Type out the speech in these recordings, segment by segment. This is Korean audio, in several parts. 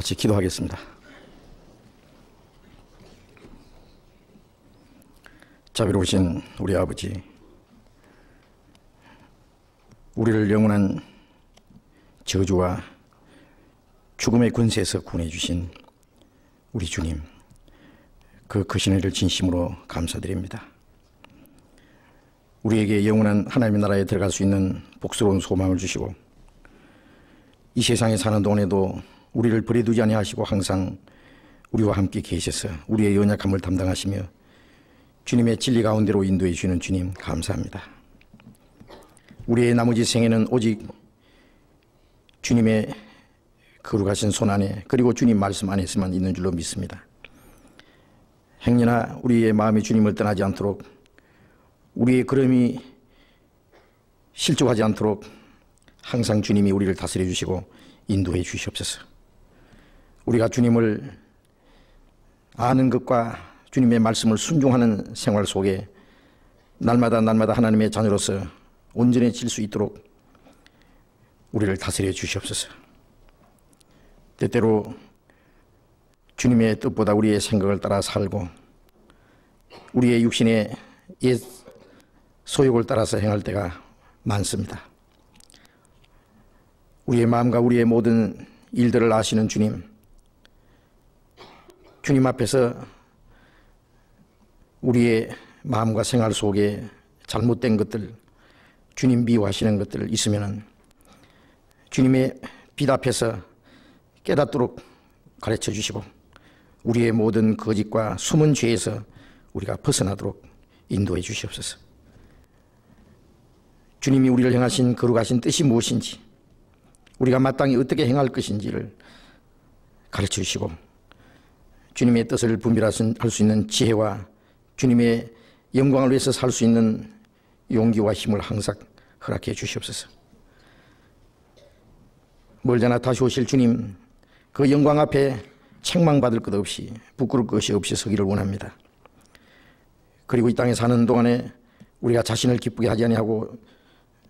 같이 기도하겠습니다. 자비로우신 우리 아버지, 우리를 영원한 저주와 죽음의 권세에서 구원해 주신 우리 주님, 그 크신 은혜를 진심으로 감사드립니다. 우리에게 영원한 하나님의 나라에 들어갈 수 있는 복스러운 소망을 주시고, 이 세상에 사는 동안에도 우리를 버려두지 아니하시고 항상 우리와 함께 계셔서 우리의 연약함을 담당하시며 주님의 진리 가운데로 인도해 주시는 주님, 감사합니다. 우리의 나머지 생애는 오직 주님의 거룩하신 손 안에, 그리고 주님 말씀 안에서만 있는 줄로 믿습니다. 행여나 우리의 마음이 주님을 떠나지 않도록, 우리의 걸음이 실족하지 않도록 항상 주님이 우리를 다스려 주시고 인도해 주시옵소서. 우리가 주님을 아는 것과 주님의 말씀을 순종하는 생활 속에 날마다 하나님의 자녀로서 온전해질 수 있도록 우리를 다스려 주시옵소서. 때때로 주님의 뜻보다 우리의 생각을 따라 살고 우리의 육신의 옛 소욕을 따라서 행할 때가 많습니다. 우리의 마음과 우리의 모든 일들을 아시는 주님, 주님 앞에서 우리의 마음과 생활 속에 잘못된 것들, 주님 미워하시는 것들 있으면 주님의 빛 앞에서 깨닫도록 가르쳐 주시고, 우리의 모든 거짓과 숨은 죄에서 우리가 벗어나도록 인도해 주시옵소서. 주님이 우리를 향하신 거룩하신 뜻이 무엇인지, 우리가 마땅히 어떻게 행할 것인지를 가르쳐 주시고, 주님의 뜻을 분별할 수 있는 지혜와 주님의 영광을 위해서 살 수 있는 용기와 힘을 항상 허락해 주시옵소서. 멀잖아 다시 오실 주님, 그 영광 앞에 책망받을 것 없이, 부끄러울 것이 없이 서기를 원합니다. 그리고 이 땅에 사는 동안에 우리가 자신을 기쁘게 하지 아니하고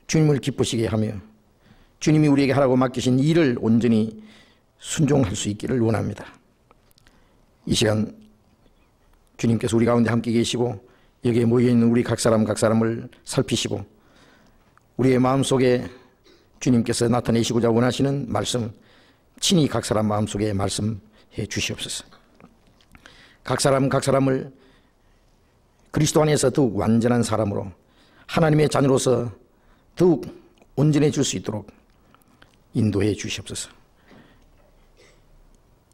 주님을 기쁘시게 하며 주님이 우리에게 하라고 맡기신 일을 온전히 순종할 수 있기를 원합니다. 이 시간 주님께서 우리 가운데 함께 계시고 여기에 모여있는 우리 각 사람을 살피시고 우리의 마음속에 주님께서 나타내시고자 원하시는 말씀 친히 각 사람 마음속에 말씀해 주시옵소서. 각 사람을 그리스도 안에서 더욱 완전한 사람으로 하나님의 자녀로서 더욱 온전해질 수 있도록 인도해 주시옵소서.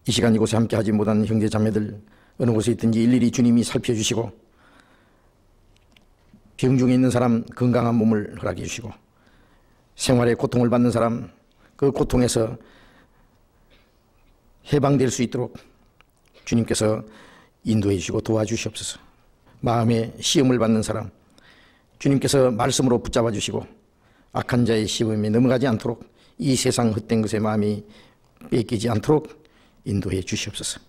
이 시간 이곳에 함께하지 못한 형제 자매들 어느 곳에 있든지 일일이 주님이 살펴주시고, 병 중에 있는 사람 건강한 몸을 허락해 주시고, 생활에 고통을 받는 사람 그 고통에서 해방될 수 있도록 주님께서 인도해 주시고 도와주시옵소서. 마음에 시험을 받는 사람 주님께서 말씀으로 붙잡아 주시고 악한 자의 시험에 넘어가지 않도록, 이 세상 헛된 것에 마음이 뺏기지 않도록 인도해 주시옵소서.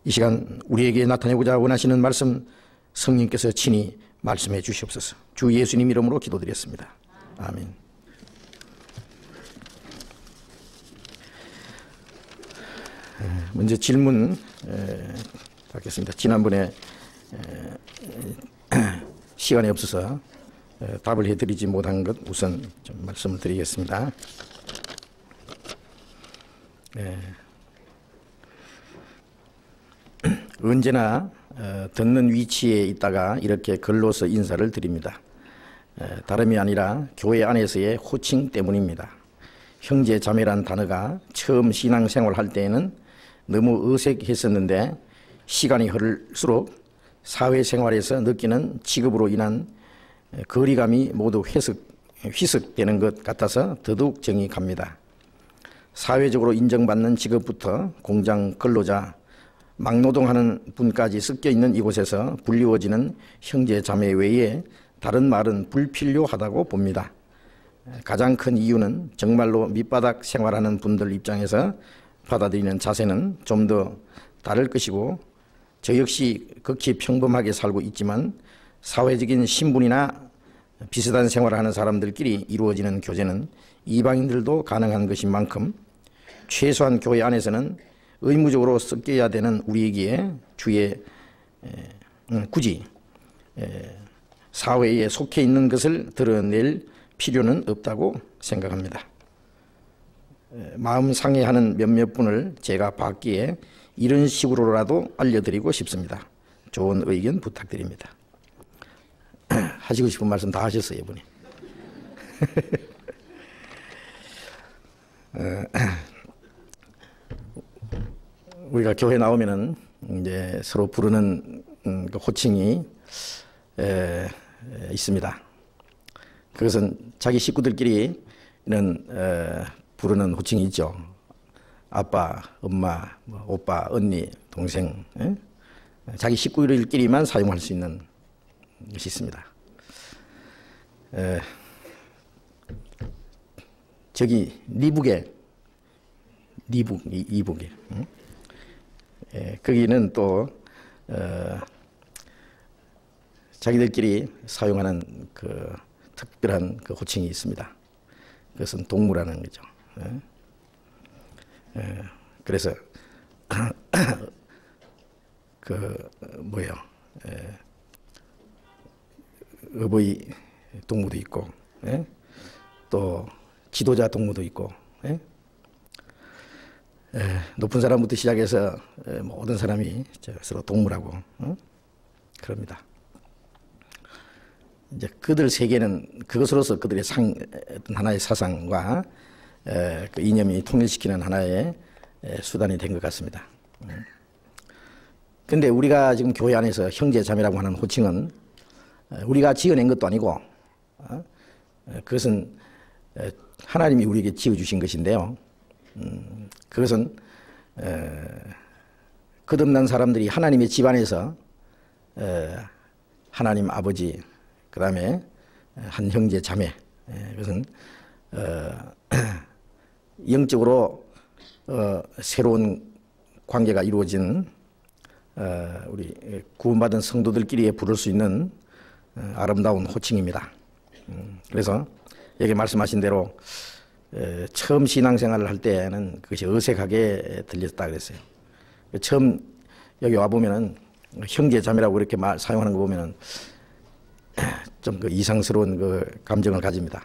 이 시간 우리에게 나타내고자 원하시는 말씀 성령께서 친히 말씀해 주시옵소서. 주 예수님 이름으로 기도드렸습니다. 아멘. 먼저 질문 받겠습니다. 지난번에 시간이 없어서 답을 해드리지 못한 것 우선 좀 말씀을 드리겠습니다. 언제나 듣는 위치에 있다가 이렇게 글로서 인사를 드립니다. 다름이 아니라 교회 안에서의 호칭 때문입니다. 형제 자매란 단어가 처음 신앙생활 할 때에는 너무 어색했었는데 시간이 흐를수록 사회생활에서 느끼는 직업으로 인한 거리감이 모두 희석되는 것 같아서 더더욱 정이 갑니다. 사회적으로 인정받는 직업부터 공장 근로자, 막노동하는 분까지 섞여 있는 이곳에서 불리워지는 형제 자매 외에 다른 말은 불필요하다고 봅니다. 가장 큰 이유는 정말로 밑바닥 생활하는 분들 입장에서 받아들이는 자세는 좀 더 다를 것이고, 저 역시 극히 평범하게 살고 있지만 사회적인 신분이나 비슷한 생활을 하는 사람들끼리 이루어지는 교제는 이방인들도 가능한 것인 만큼 최소한 교회 안에서는 의무적으로 섞여야 되는 우리에게 주의 굳이 사회에 속해 있는 것을 드러낼 필요는 없다고 생각합니다. 마음 상해하는 몇몇 분을 제가 봤기에 이런 식으로라도 알려드리고 싶습니다. 좋은 의견 부탁드립니다. 하시고 싶은 말씀 다 하셨어요, 이분이. 우리가 교회 나오면은 이제 서로 부르는 그 호칭이 있습니다. 그것은 자기 식구들끼리 이런 부르는 호칭이 있죠. 아빠, 엄마, 뭐 오빠, 언니, 동생, 자기 식구들끼리만 사용할 수 있는 것이 있습니다. 저기 이북에 거기는 또 자기들끼리 사용하는 그 특별한 그 호칭이 있습니다. 그것은 동무라는 거죠. 그래서 어버이 동무도 있고, 또 지도자 동무도 있고, 높은 사람부터 시작해서 모든 사람이 서로 동무라고 그럽니다. 이제 그들 세계는 그것으로서 그들의 하나의 사상과 그 이념이 통일시키는 하나의 수단이 된 것 같습니다. 그런데 우리가 지금 교회 안에서 형제 자매라고 하는 호칭은 우리가 지어낸 것도 아니고 그것은 하나님이 우리에게 지어주신 것인데요. 그것은 거듭난 사람들이 하나님의 집안에서 하나님 아버지, 그 다음에 한 형제 자매, 그것은 영적으로 새로운 관계가 이루어진 우리 구원받은 성도들끼리 부를 수 있는 아름다운 호칭입니다. 그래서 여기 말씀하신 대로 처음 신앙생활을 할 때는 그것이 어색하게 들렸다 그랬어요. 처음 여기 와 보면은 형제 자매라고 이렇게 사용하는 거 보면은 좀 그 이상스러운 그 감정을 가집니다.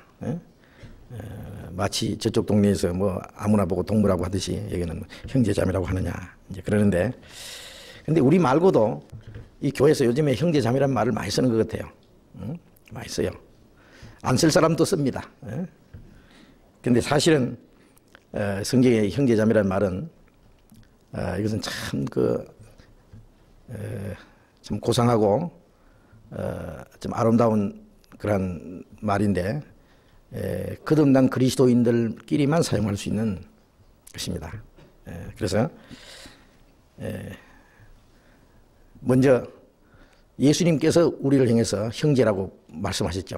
마치 저쪽 동네에서 뭐 아무나 보고 동무라고 하듯이 여기는 형제 자매라고 하느냐 이제 그러는데, 근데 우리 말고도 이 교회에서 요즘에 형제 자매라는 말을 많이 쓰는 것 같아요. 많이 써요. 안 쓸 사람도 씁니다. 근데 사실은 성경의 형제 자매라는 말은 이것은 참 참 고상하고 좀 아름다운 그런 말인데 거듭난 그리스도인들끼리만 사용할 수 있는 것입니다. 그래서 먼저 예수님께서 우리를 향해서 형제라고 말씀하셨죠.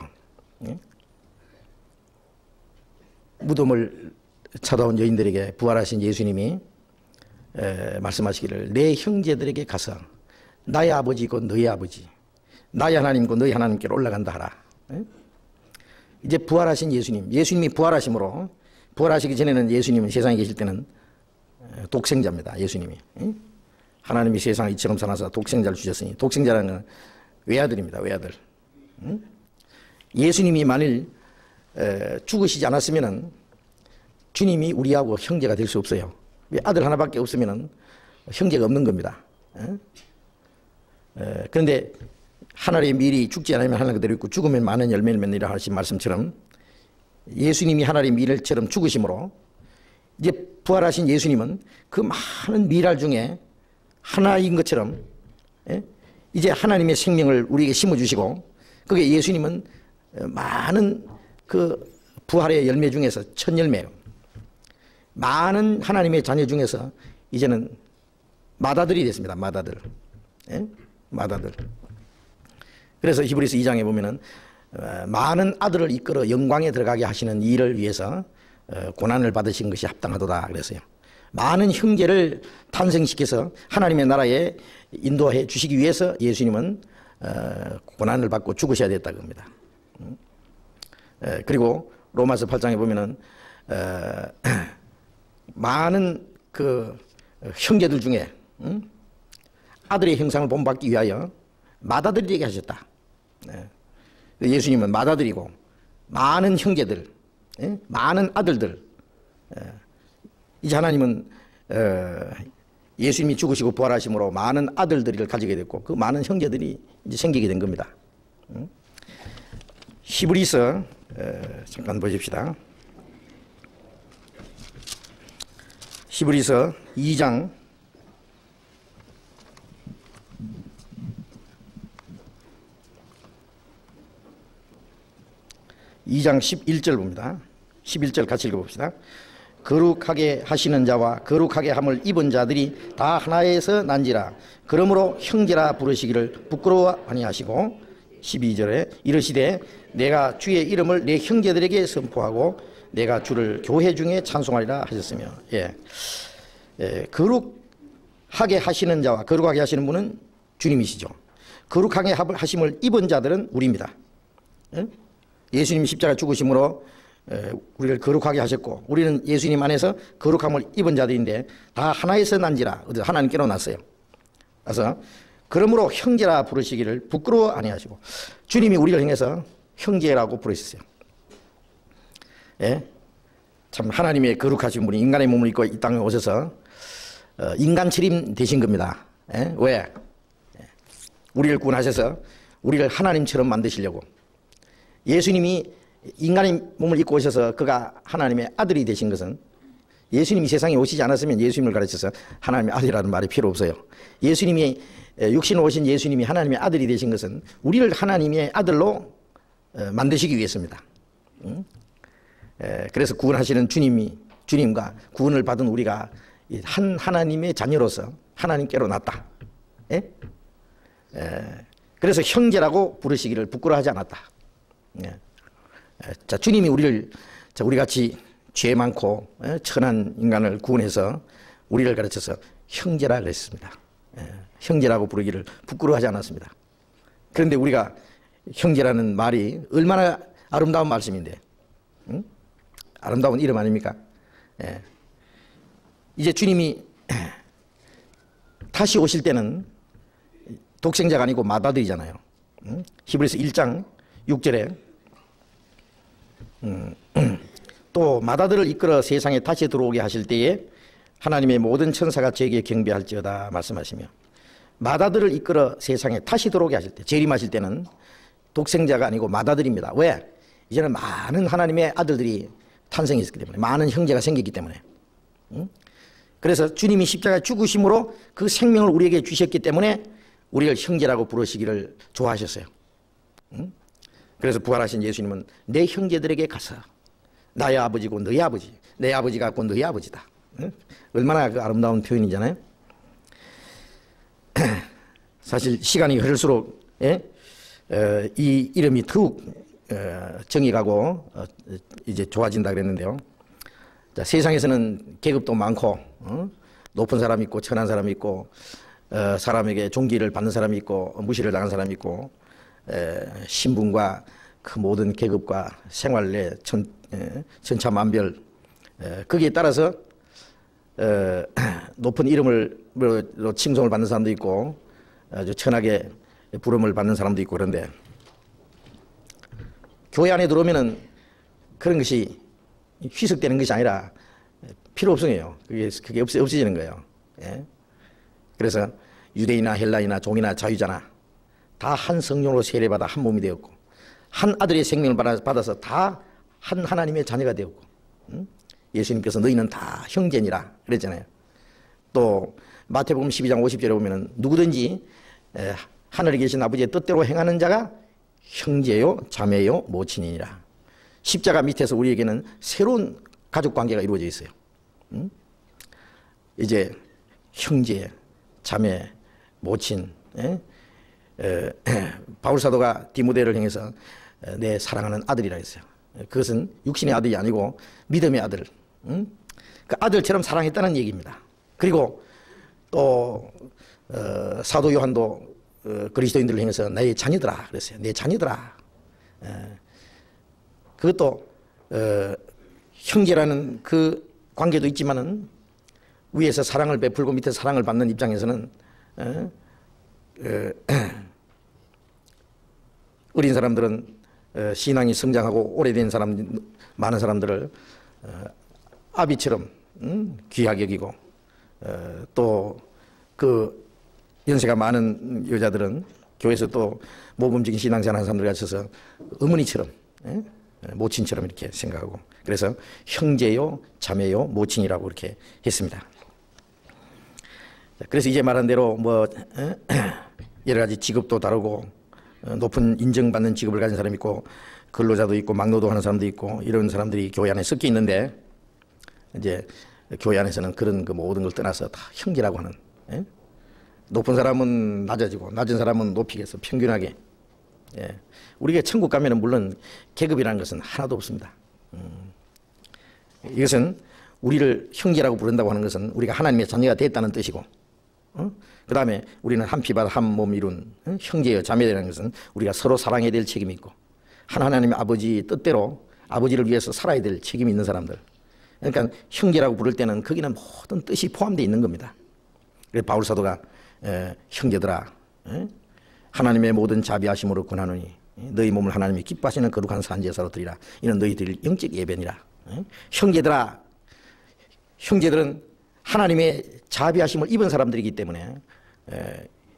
무덤을 찾아온 여인들에게 부활하신 예수님이 말씀하시기를 내 형제들에게 가서 나의 아버지고 너의 아버지, 나의 하나님고 너의 하나님께로 올라간다 하라. 이제 부활하신 예수님이 부활하심으로, 부활하시기 전에는 예수님은 세상에 계실 때는 독생자입니다. 예수님이 하나님이 세상을 이처럼 사랑하사 독생자를 주셨으니, 독생자라는 건 외아들입니다. 외아들. 예수님이 만일 죽으시지 않았으면 주님이 우리하고 형제가 될 수 없어요. 아들 하나밖에 없으면 형제가 없는 겁니다. 그런데 하늘의 밀이 죽지 않으면 하늘 그대로 있고 죽으면 많은 열매를 맺느니라 하신 말씀처럼 예수님이 하늘의 밀처럼 죽으심으로 이제 부활하신 예수님은 그 많은 밀알 중에 하나인 것처럼 이제 하나님의 생명을 우리에게 심어주시고, 그게 예수님은 많은 그 부활의 열매 중에서 첫 열매, 많은 하나님의 자녀 중에서 이제는 맏아들이 됐습니다. 맏아들. 맏아들. 그래서 히브리서 2장에 보면은 많은 아들을 이끌어 영광에 들어가게 하시는 일을 위해서 고난을 받으신 것이 합당하도다 그랬어요. 많은 형제를 탄생시켜서 하나님의 나라에 인도해 주시기 위해서 예수님은 고난을 받고 죽으셔야 됐다고 합니다. 그리고 로마서 8장에 보면은 많은 그 형제들 중에 아들의 형상을 본받기 위하여 맏아들이 되게 하셨다. 예수님은 맏아들이고 많은 형제들, 많은 아들들. 이제 하나님은 예수님이 죽으시고 부활하심으로 많은 아들들을 가지게 됐고 그 많은 형제들이 이제 생기게 된 겁니다. 히브리서 잠깐 보십시다. 히브리서 2장 11절 봅니다. 11절 같이 읽어봅시다. 거룩하게 하시는 자와 거룩하게 함을 입은 자들이 다 하나에서 난지라. 그러므로 형제라 부르시기를 부끄러워 아니하시고 12절에 이르시되 내가 주의 이름을 내 형제들에게 선포하고 내가 주를 교회 중에 찬송하리라 하셨으며. 거룩하게 하시는 자와 거룩하게 하시는 분은 주님이시죠. 거룩하게 하심을 입은 자들은 우리입니다. 예수님이 십자가 죽으심으로 우리를 거룩하게 하셨고 우리는 예수님 안에서 거룩함을 입은 자들인데 다 하나에서 난지라. 하나님께로 났어요. 그래서 그러므로 형제라 부르시기를 부끄러워 아니하시고 주님이 우리를 향해서 형제라고 부르셨어요. 참 하나님의 거룩하신 분이 인간의 몸을 입고 이 땅에 오셔서 인간 체림 되신 겁니다. 왜? 우리를 구원하셔서 우리를 하나님처럼 만드시려고. 예수님이 인간의 몸을 입고 오셔서 그가 하나님의 아들이 되신 것은 예수님이 세상에 오시지 않았으면 예수님을 가르쳐서 하나님의 아들이라는 말이 필요 없어요. 예수님이 육신으로 오신 예수님이 하나님의 아들이 되신 것은 우리를 하나님의 아들로 만드시기 위해서입니다. 그래서 구원하시는 주님과 구원을 받은 우리가 한 하나님의 자녀로서 하나님께로 났다. 그래서 형제라고 부르시기를 부끄러워하지 않았다. 자, 주님이 우리 같이 죄 많고 천한 인간을 구원해서 우리를 가르쳐서 형제라 그랬습니다. 형제라고 부르기를 부끄러워하지 않았습니다. 그런데 우리가 형제라는 말이 얼마나 아름다운 말씀인데, 아름다운 이름 아닙니까? 이제 주님이 다시 오실 때는 독생자가 아니고 맏아들이잖아요. 히브리서 1장 6절에 또 맏아들을 이끌어 세상에 다시 들어오게 하실 때에 하나님의 모든 천사가 제게 경배할지어다 말씀하시며, 맏아들을 이끌어 세상에 다시 들어오게 하실 때, 재림하실 때는 독생자가 아니고 맏아들입니다. 왜? 이제는 많은 하나님의 아들들이 탄생했기 때문에, 많은 형제가 생기기 때문에. 그래서 주님이 십자가에 죽으심으로 그 생명을 우리에게 주셨기 때문에 우리를 형제라고 부르시기를 좋아하셨어요. 그래서 부활하신 예수님은 내 형제들에게 가서 나의 아버지고 너의 아버지, 내 아버지 같고 너의 아버지다. 얼마나 그 아름다운 표현이잖아요. 사실 시간이 흐를수록 이 이름이 더욱 정이 가고 이제 좋아진다 그랬는데요. 자, 세상에서는 계급도 많고 높은 사람이 있고 천한 사람이 있고 사람에게 존귀를 받는 사람이 있고 무시를 당한 사람이 있고 신분과 그 모든 계급과 생활의 천차만별, 거기에 따라서 높은 이름으로 칭송을 받는 사람도 있고 아주 천하게 부름을 받는 사람도 있고. 그런데 교회 안에 들어오면은 그런 것이 희석되는 것이 아니라 필요 없어요. 그게 없어지는 거예요. 그래서 유대인이나 헬라인이나 종이나 자유자나 다 한 성령으로 세례받아 한 몸이 되었고 한 아들의 생명을 받아서 다 한 하나님의 자녀가 되었고, 예수님께서 너희는 다 형제니라 그랬잖아요. 또 마태복음 12장 50절에 보면은 누구든지 하늘에 계신 아버지의 뜻대로 행하는 자가 형제요 자매요 모친이니라. 십자가 밑에서 우리에게는 새로운 가족 관계가 이루어져 있어요. 이제 형제, 자매, 모친. 바울 사도가 디모데를 향해서 내 사랑하는 아들이라 했어요. 그것은 육신의 아들이 아니고 믿음의 아들, 그 아들처럼 사랑했다는 얘기입니다. 그리고 또 사도 요한도 그리스도인들을 향해서 나의 자녀들아 그랬어요. 내 자녀들아. 그것도 형제라는 그 관계도 있지만은 위에서 사랑을 베풀고 밑에서 사랑을 받는 입장에서는 어린 사람들은 신앙이 성장하고 오래된 사람, 많은 사람들을 아비처럼 귀하게 여기고, 또 그 연세가 많은 여자들은 교회에서 또 모범적인 신앙생활 하는 사람들 같아서 어머니처럼, 모친처럼 이렇게 생각하고, 그래서 형제요 자매요 모친이라고 이렇게 했습니다. 그래서 이제 말한 대로 뭐 여러 가지 직업도 다르고 높은 인정받는 직업을 가진 사람이 있고 근로자도 있고 막노동하는 사람도 있고 이런 사람들이 교회 안에 섞여 있는데, 이제 교회 안에서는 그런 그 모든 걸 떠나서 다 형제라고 하는, 높은 사람은 낮아지고 낮은 사람은 높이겠어 평균하게. 우리가 천국 가면은 물론 계급이라는 것은 하나도 없습니다. 이것은 우리를 형제라고 부른다고 하는 것은 우리가 하나님의 자녀가 됐다는 뜻이고, 그 다음에 우리는 한 피바다 한 몸 이룬 형제여 자매라는 것은 우리가 서로 사랑해야 될 책임이 있고, 하나님의 아버지 뜻대로 아버지를 위해서 살아야 될 책임이 있는 사람들. 그러니까 형제라고 부를 때는 거기는 모든 뜻이 포함되어 있는 겁니다. 그래서 바울 사도가 형제들아, 하나님의 모든 자비하심으로 권하노니 너희 몸을 하나님이 기뻐하시는 거룩한 산제사로 드리라. 이는 너희들 영적 예배니라. 형제들아, 형제들은 하나님의 자비하심을 입은 사람들이기 때문에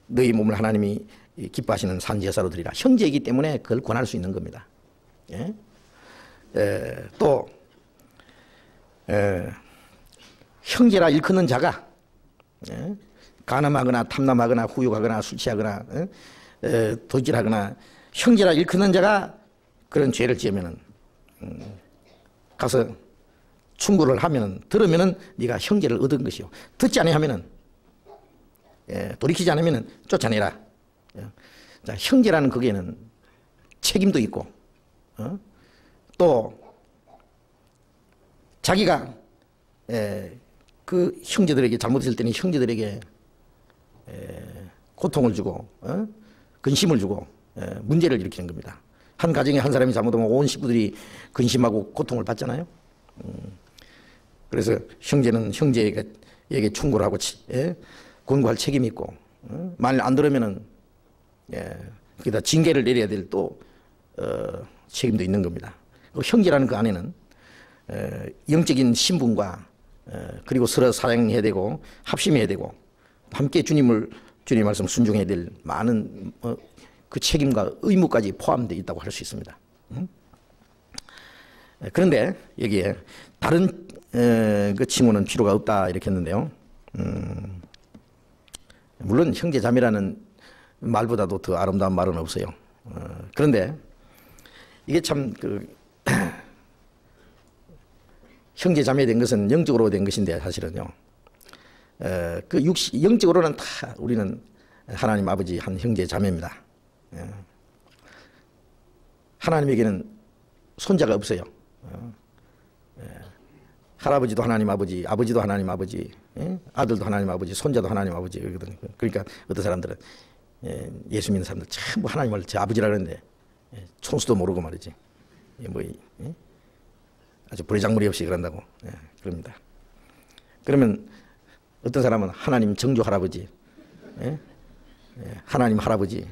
너희 몸을 하나님이 기뻐하시는 산제사로 드리라. 형제이기 때문에 그걸 권할 수 있는 겁니다. 또 형제라 일컫는 자가 간음하거나 탐남하거나 후욕하거나 술 취하거나 도질하거나 형제라 일컫는 자가 그런 죄를 지으면은 가서 충고를 하면은, 들으면은 네가 형제를 얻은 것이요, 듣지 않으면은 돌이키지 않으면은 쫓아내라. 자, 형제라는 거기에는 책임도 있고, 또 자기가 그 형제들에게 잘못했을 때는 형제들에게 고통을 주고 근심을 주고 문제를 일으키는 겁니다. 한 가정에 한 사람이 잘못하면 온 식구들이 근심하고 고통을 받잖아요. 그래서 형제는 형제에게 충고를 하고 권고할 책임이 있고, 만일 안 들으면은 거기다 징계를 내려야 될 또 책임도 있는 겁니다. 형제라는 그 안에는 영적인 신분과 그리고 서로 사랑해야 되고 합심해야 되고 함께 주님 말씀 순종해야 될 많은 그 책임과 의무까지 포함되어 있다고 할 수 있습니다. 그런데 여기에 다른 그 칭호는 필요가 없다 이렇게 했는데요. 물론 형제 자매라는 말보다도 더 아름다운 말은 없어요. 그런데 이게 참 형제 자매 된 것은 영적으로 된 것인데, 사실은요, 영적으로는 다 우리는 하나님 아버지 한 형제 자매입니다. 하나님에게는 손자가 없어요. 할아버지도 하나님 아버지, 아버지도 하나님 아버지, 아들도 하나님 아버지, 손자도 하나님 아버지. 그러니까 어떤 사람들은 예수 믿는 사람들 전부 하나님을 제 아버지라 그러는데 촌수도 모르고 말이지. 아주 버리장머리 없이 그런다고 그럽니다. 그러면 어떤 사람은 하나님 정조 할아버지, 하나님 할아버지.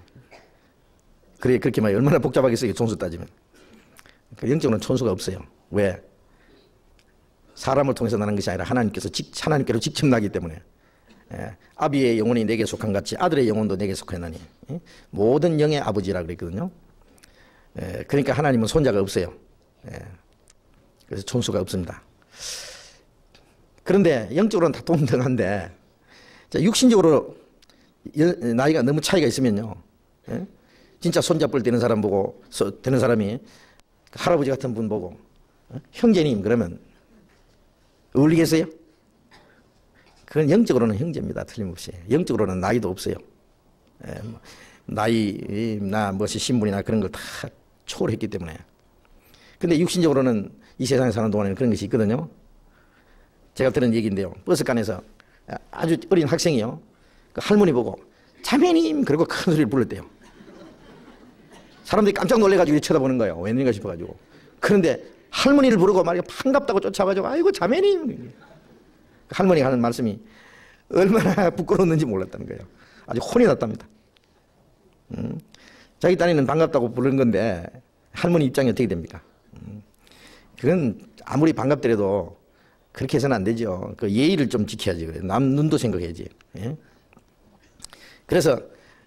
그래, 그렇게 말이 얼마나 복잡하겠어요, 촌수 따지면. 영적으로는 촌수가 없어요. 왜? 사람을 통해서 나는 것이 아니라 하나님께로 직접 나기 때문에. 아비의 영혼이 내게 속한 같이 아들의 영혼도 내게 속하나니 모든 영의 아버지라 그랬거든요. 그러니까 하나님은 손자가 없어요. 그래서 촌수가 없습니다. 그런데 영적으로는 다 동등한데, 육신적으로 나이가 너무 차이가 있으면요, 진짜 손잡을 되는 사람 보고 되는 사람이 할아버지 같은 분 보고 형제님 그러면 어울리겠어요? 그건 영적으로는 형제입니다. 틀림없이. 영적으로는 나이도 없어요. 나이나 무엇이 신분이나 그런 걸 다 초월했기 때문에. 근데 육신적으로는 이 세상에 사는 동안에는 그런 것이 있거든요. 제가 들은 얘기인데요. 버스간에서 아주 어린 학생이요, 그 할머니 보고 자매님 그리고 큰 소리를 불렀대요. 사람들이 깜짝 놀래가지고 쳐다보는 거예요. 웬일인가 싶어가지고. 그런데 할머니를 부르고 말이야 반갑다고 쫓아가지고 아이고 자매님. 할머니가 하는 말씀이 얼마나 부끄러웠는지 몰랐다는 거예요. 아주 혼이 났답니다. 자기 딸이는 반갑다고 부르는 건데 할머니 입장이 어떻게 됩니까? 그건 아무리 반갑더라도 그렇게 해서는 안 되죠. 그 예의를 좀 지켜야지. 그래. 남 눈도 생각해야지. 예? 그래서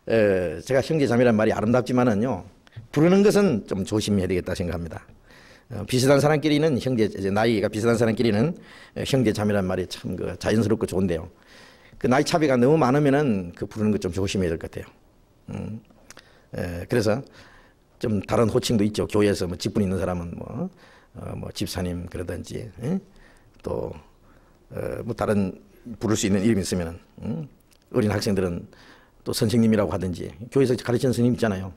제가 형제자매란 말이 아름답지만은요, 부르는 것은 좀 조심해야 되겠다 생각합니다. 비슷한 사람끼리는 나이가 비슷한 사람끼리는 형제자매란 말이 참 그 자연스럽고 좋은데요. 그 나이 차이가 너무 많으면은 그 부르는 것 좀 조심해야 될 것 같아요. 그래서 좀 다른 호칭도 있죠. 교회에서 뭐 직분 있는 사람은 뭐 집사님 그러든지, 또 뭐 다른 부를 수 있는 이름이 있으면은, 어린 학생들은 또 선생님이라고 하든지, 교회에서 가르치는 선생님 있잖아요.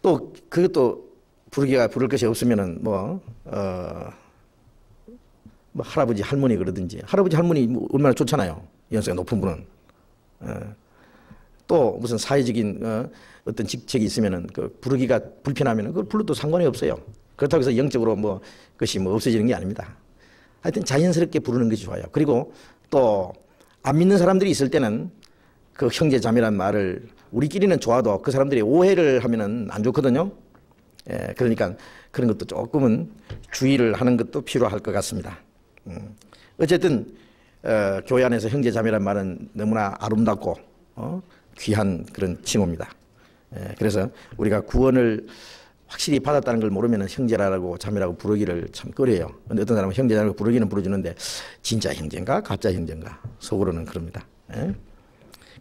또 그것도 부를 것이 없으면은 뭐 할아버지 할머니 그러든지, 할아버지 할머니 뭐 얼마나 좋잖아요. 연세가 높은 분은. 또 무슨 사회적인 어떤 직책이 있으면은 그 부르기가 불편하면은 그걸 불러도 상관이 없어요. 그렇다고 해서 영적으로 뭐 그것이 뭐 없어지는 게 아닙니다. 하여튼 자연스럽게 부르는 것이 좋아요. 그리고 또 안 믿는 사람들이 있을 때는 그 형제 자매란 말을 우리끼리는 좋아도 그 사람들이 오해를 하면은 안 좋거든요. 그러니까 그런 것도 조금은 주의를 하는 것도 필요할 것 같습니다. 어쨌든 교회 안에서 형제 자매란 말은 너무나 아름답고 귀한 그런 칭호입니다. 그래서 우리가 구원을 확실히 받았다는 걸 모르면 형제라고 자매라고 부르기를 참 꺼려요. 근데 어떤 사람은 형제라고 부르기는 부르주는데 진짜 형제인가 가짜 형제인가 속으로는 그럽니다.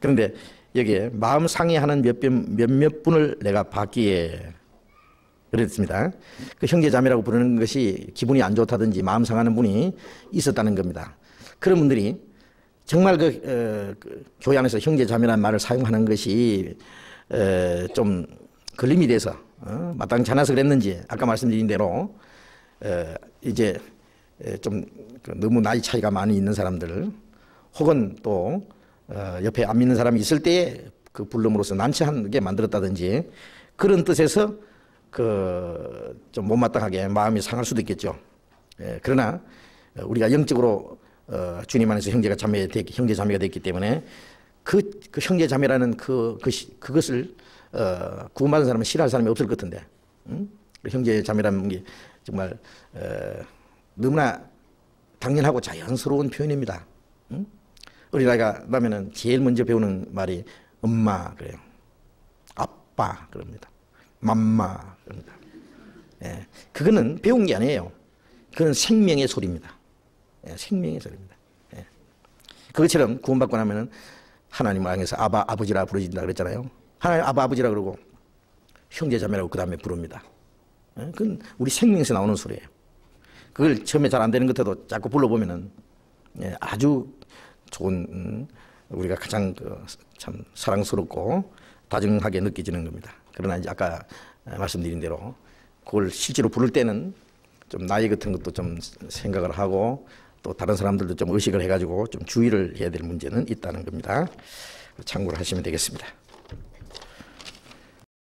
그런데 여기에 마음 상해하는 몇몇 분을 내가 봤기에 그랬습니다. 그 형제 자매라고 부르는 것이 기분이 안 좋다든지 마음 상하는 분이 있었다는 겁니다. 그런 분들이 정말 그 교회 안에서 형제 자매라는 말을 사용하는 것이 좀 걸림이 돼서 마땅치 않아서 그랬는지 아까 말씀드린 대로 이제 좀 너무 나이 차이가 많이 있는 사람들 혹은 또 옆에 안 믿는 사람이 있을 때에 그 불름으로써 난처하게 만들었다든지 그런 뜻에서 그 좀 못마땅하게 마음이 상할 수도 있겠죠. 그러나 우리가 영적으로 주님 안에서 형제 자매가 됐기 때문에 그 형제 자매라는 그것을 구원받은 사람은 싫어할 사람이 없을 것 같은데, 형제 자매라는 게 정말 너무나 당연하고 자연스러운 표현입니다. 어린아이가 나면은 제일 먼저 배우는 말이 엄마 그래요. 아빠 그럽니다. 맘마 그럽니다. 그거는 배운 게 아니에요. 그건 생명의 소리입니다. 생명의 소리입니다. 그것처럼 구원받고 나면은 하나님을 향해서 아버지라 부르신다 그랬잖아요. 하나님 아버지라 그러고 형제 자매라고 그 다음에 부릅니다. 그건 우리 생명에서 나오는 소리예요. 그걸 처음에 잘 안 되는 것 같아도 자꾸 불러보면은 아주 좋은 우리가 가장 참 사랑스럽고 다정하게 느껴지는 겁니다. 그러나 이제 아까 말씀드린 대로 그걸 실제로 부를 때는 좀 나이 같은 것도 좀 생각을 하고 또 다른 사람들도 좀 의식을 해가지고 좀 주의를 해야 될 문제는 있다는 겁니다. 참고를 하시면 되겠습니다.